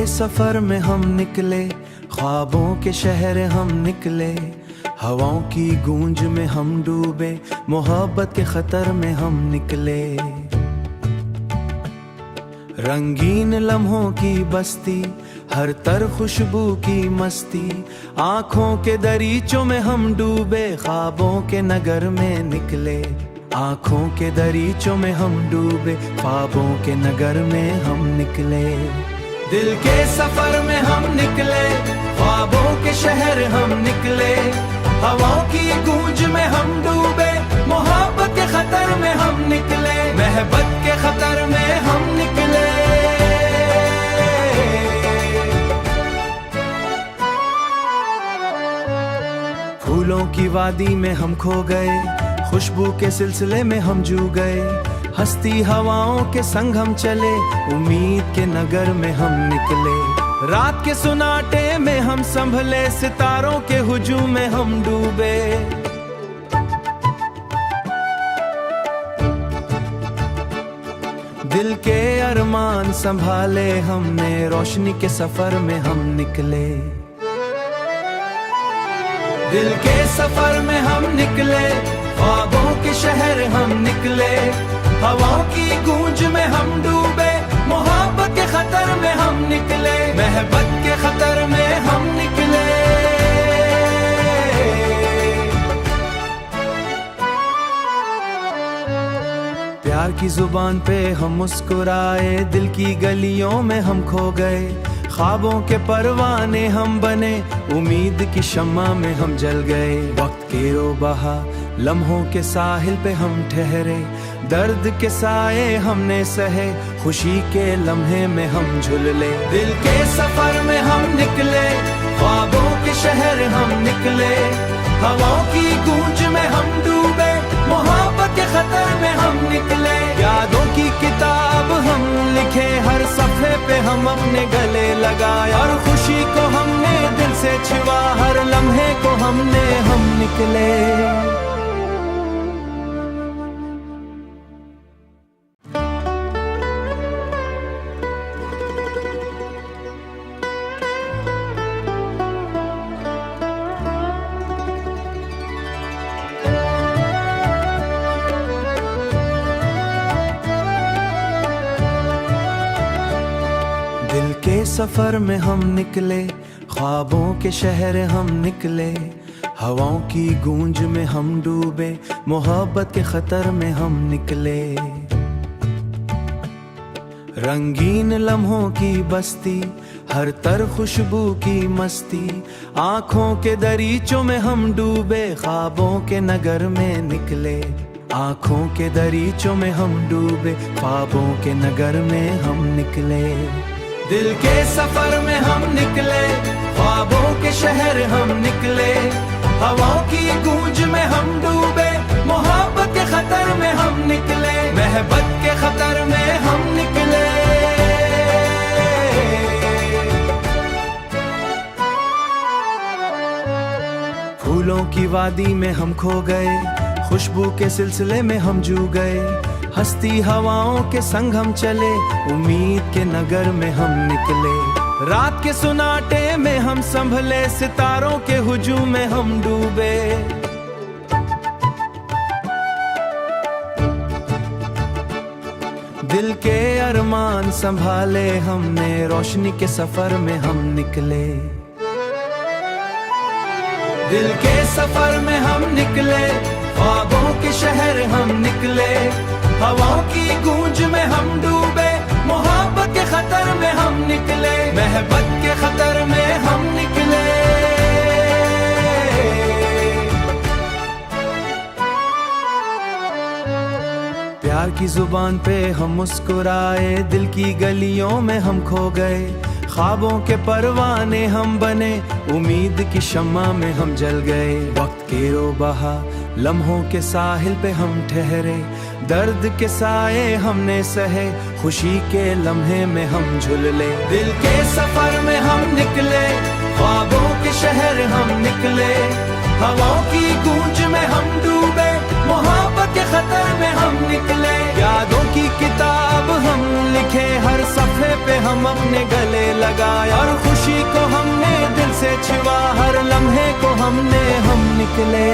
सफर में हम निकले, ख्वाबों के शहर हम निकले, हवाओं की गूंज में हम डूबे, मोहब्बत के खतर में हम निकले। रंगीन लम्हों की बस्ती, हर तर खुशबू की मस्ती, आँखों के दरीचों में हम डूबे, ख्वाबों के नगर में निकले। आँखों के दरीचों में हम डूबे, ख्वाबों के नगर में हम निकले। दिल के सफर में हम निकले, ख्वाबों के शहर हम निकले, हवाओं की गूंज में हम डूबे, मोहब्बत के खतर में हम निकले, महबत के खतर में हम निकले। फूलों की वादी में हम खो गए, खुशबू के सिलसिले में हम जू गए, हंसती हवाओं के संग हम चले, उम्मीद के नगर में हम निकले। रात के सुनाटे में हम संभले, सितारों के हुजूम में हम डूबे। दिल के अरमान संभाले हमने, रोशनी के सफर में हम निकले। दिल के सफर में हम निकले, ख्वाबों के शहर हम निकले, हवाओं की गूंज में हम डूबे, मोहब्बत के खतर में हम निकले, महबत के खतर में हम निकले। प्यार की जुबान पे हम मुस्कुराए, दिल की गलियों में हम खो गए, ख्वाबों के परवाने हम बने, उम्मीद की शम्मा में हम जल गए। वक्त के रो बहा, लम्हों के साहिल पे हम ठहरे, दर्द के साए हमने सहे, खुशी के लम्हे में हम झुलले। दिल के सफर में हम निकले, ख्वाबों के शहर हम निकले, हवाओं की गूंज में हम डूबे, मोहब्बत के खतर में हम निकले। यादों की किताब हम लिखे, हर सफ़े पे हम अपने गले लगाए, और खुशी को हमने दिल से छुआ, हर लम्हे को हम निकले। दिल के सफर में हम निकले, ख्वाबों के शहर हम निकले, हवाओं की गूंज में हम डूबे, मोहब्बत के खतर में हम निकले। रंगीन लम्हों की बस्ती, हर तर खुशबू की मस्ती, आँखों के दरीचों में हम डूबे, ख्वाबों के नगर में निकले। आँखों के दरीचों में हम डूबे, ख्वाबों के नगर में हम निकले। दिल के सफर में हम निकले, ख्वाबों के शहर हम निकले, हवाओं की गूंज में हम डूबे, मोहब्बत के खतर में हम निकले, महबत के खतर में हम निकले। फूलों की वादी में हम खो गए, खुशबू के सिलसिले में हम जू गए, हंसती हवाओं के संग हम चले, उम्मीद के नगर में हम निकले। रात के सुनाटे में हम संभले, सितारों के हुजूम में हम डूबे। दिल के अरमान संभाले हमने, रोशनी के सफर में हम निकले। दिल के सफर में हम निकले, ख्वाबों के शहर हम निकले, हवाओं की गूंज में हम डूबे, मोहब्बत के खतर में हम निकले, महबत के खतर में हम निकले। प्यार की जुबान पे हम मुस्कुराए, दिल की गलियों में हम खो गए, ख्वाबों के परवाने हम बने, उम्मीद की शम्मा में हम जल गए। वक्त के रो बहा, लम्हों के साहिल पे हम ठहरे, दर्द के साए हमने सहे, खुशी के लम्हे में हम झुलले। दिल के सफर में हम निकले, ख्वाबों के शहर हम निकले, हवाओं की गूंज में हम डूबे, मोहब्बत के खतर में हम निकले। यादों की किताब हम लिखे, हर सफ़े पे हम अपने गले लगाए, और खुशी को हमने दिल से छुआ, हर लम्हे को हमने हम निकले।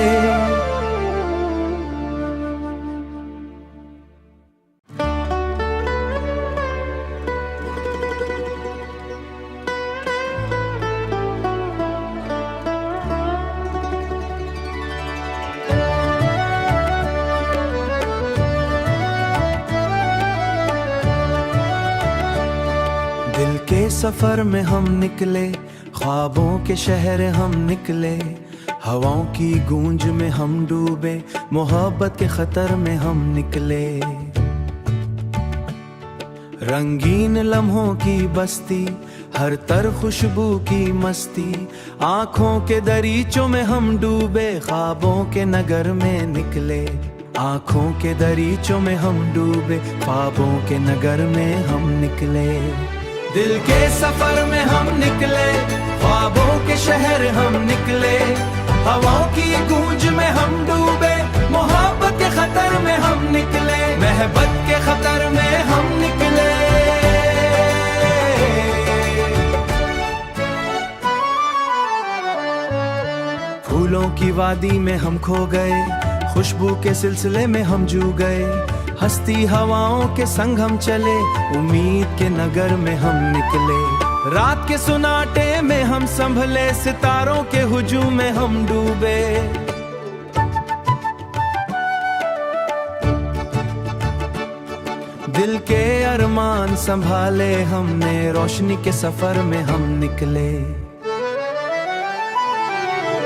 दिल के सफर में हम निकले, ख्वाबों के शहर हम निकले, हवाओं की गूंज में हम डूबे, मोहब्बत के खतर में हम निकले। रंगीन लम्हों की बस्ती, हर तर खुशबू की मस्ती, आँखों के दरीचों में हम डूबे, ख्वाबों के नगर में निकले। आँखों के दरीचों में हम डूबे, ख्वाबों के नगर में हम निकले। दिल के सफर में हम निकले, ख्वाबों के शहर हम निकले, हवाओं की गूंज में हम डूबे, मोहब्बत के खतर में हम निकले, मोहब्बत के खतर में हम निकले। फूलों की वादी में हम खो गए, खुशबू के सिलसिले में हम जू गए, हंसती हवाओं के संग हम चले, उम्मीद के नगर में हम निकले। रात के सुनाटे में हम संभले, सितारों के हुजूम में हम डूबे। दिल के अरमान संभाले हमने, रोशनी के सफर में हम निकले।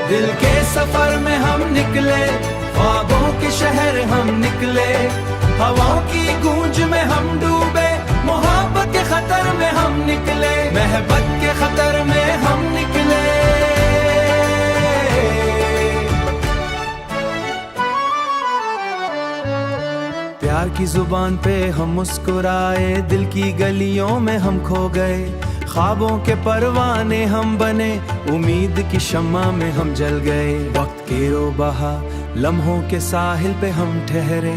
दिल के सफर में हम निकले, ख्वाबों के शहर हम निकले, हवाओं की गूंज में हम डूबे, मोहब्बत के खतर में हम निकले, मोहब्बत के खतर में हम निकले। प्यार की जुबान पे हम मुस्कुराए, दिल की गलियों में हम खो गए, ख्वाबों के परवाने हम बने, उम्मीद की शम्मा में हम जल गए। वक्त के रो बहा, लम्हों के साहिल पे हम ठहरे,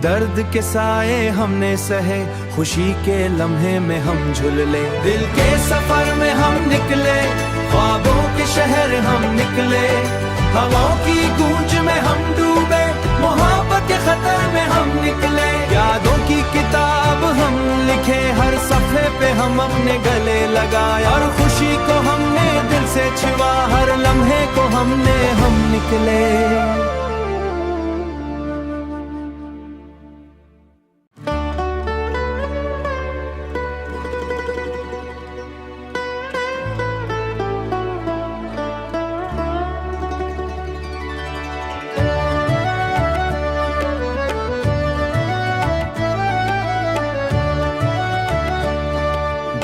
दर्द के साए हमने सहे, खुशी के लम्हे में हम झुलले। दिल के सफर में हम निकले, ख्वाबों के शहर हम निकले, हवाओं की गूंज में हम डूबे, मोहब्बत के खतर में हम निकले। यादों की किताब हम लिखे, हर सफ़े पे हम अपने गले लगाए, और खुशी को हमने दिल से छुआ, हर लम्हे को हमने हम निकले।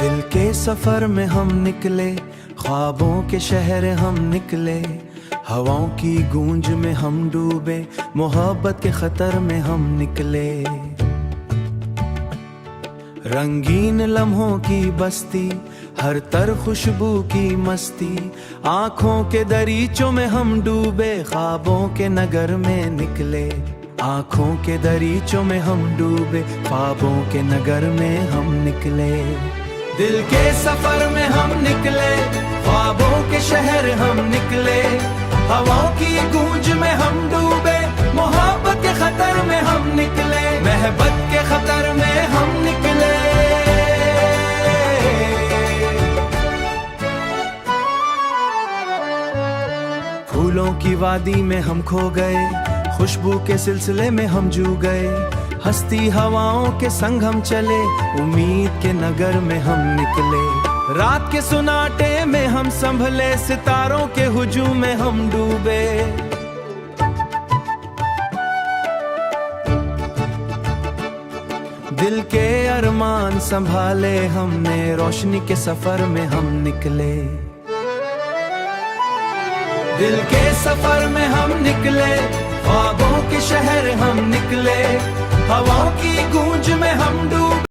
दिल के सफर में हम निकले, ख्वाबों के शहर हम निकले, हवाओं की गूंज में हम डूबे, मोहब्बत के खतर में हम निकले। रंगीन लम्हों की बस्ती, हर तर खुशबू की मस्ती, आँखों के दरीचों में हम डूबे, ख्वाबों के नगर में निकले। आँखों के दरीचों में हम डूबे, ख्वाबों के नगर में हम निकले। दिल के सफर में हम निकले, ख्वाबों के शहर हम निकले, हवाओं की गूंज में हम डूबे, मोहब्बत के खतर में हम निकले, मोहब्बत के खतर में हम निकले। फूलों की वादी में हम खो गए, खुशबू के सिलसिले में हम जू गए, हंसती हवाओं के संग हम चले, उम्मीद के नगर में हम निकले। रात के सुनाटे में हम संभले, सितारों के हुजूम में हम डूबे। दिल के अरमान संभाले हमने, रोशनी के सफर में हम निकले। दिल के सफर में हम निकले, ख्वाबों के शहर हम निकले, हवाओं की गूंज में हम डूबे।